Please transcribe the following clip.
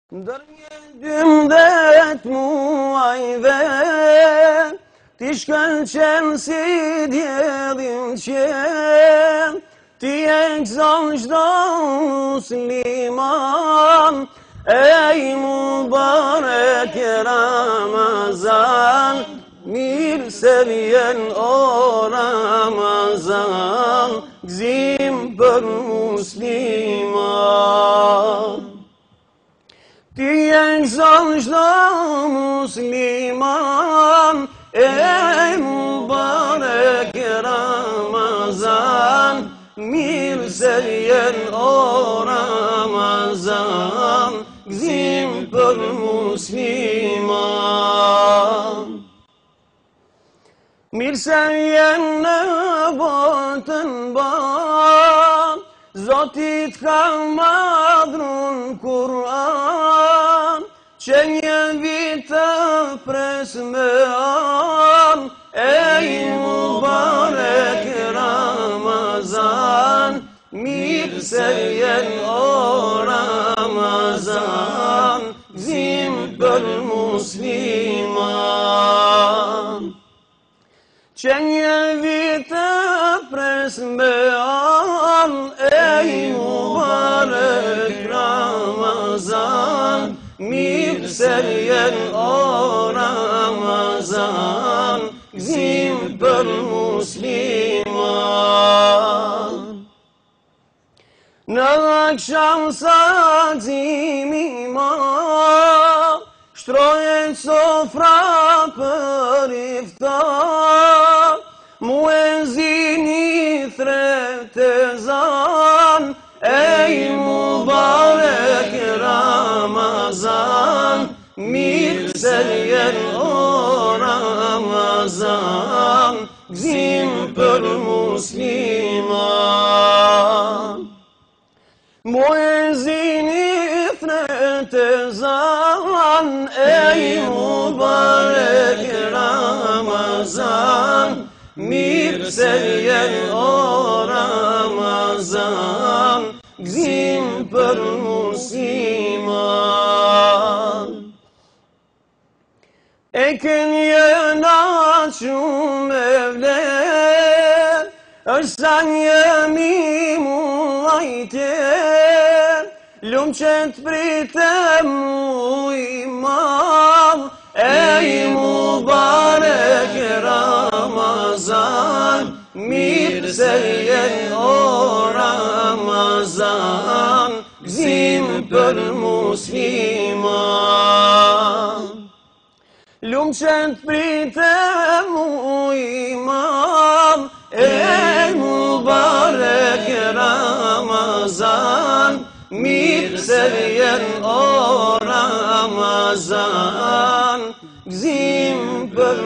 Ndër një 12 muajve ti shkëlqen si djedhin qen, ti e gëzon çdo musliman, ej mubarek Ramazan, mirë se vjen o Ramazan, gëzim për musliman. Ti e gëzon çdo musliman, ej mubarek Ramazan, mirë se vjen o Ramazan, gëzim për musliman. Mirë se vjen në botën ban, Zotit ka madhrun Kur'an, që një vit të pres me an, ej mubarek Ramazan, mirë se vjen o Ramazan, gëzim për musliman. Që një vit të pres me an, ej mubarek Ramazan, mirë se vjen o Ramazan, gëzim për musliman. Në akşam sa gëzimi ma, shtrohet sofra për iftar, muezini thret ezan, ej mubarek Ramazan, mirë se vjen o Ramazan, gëzim për musliman. Muezini thret ezan, ej mubarek Ramazan, mirë se vjen o Ramazan, gëzim për musliman. E kënje natë shumë e vler, është sa njemi muajtjer, lumë që të pritem u imam, ej mubarek Ramazan, mirë se vjen o Ramazan, gëzim për musliman. Lumë që të pritem u imam, ej mubarek Ramazan, mirë se vjen o Ramazan, gëzim për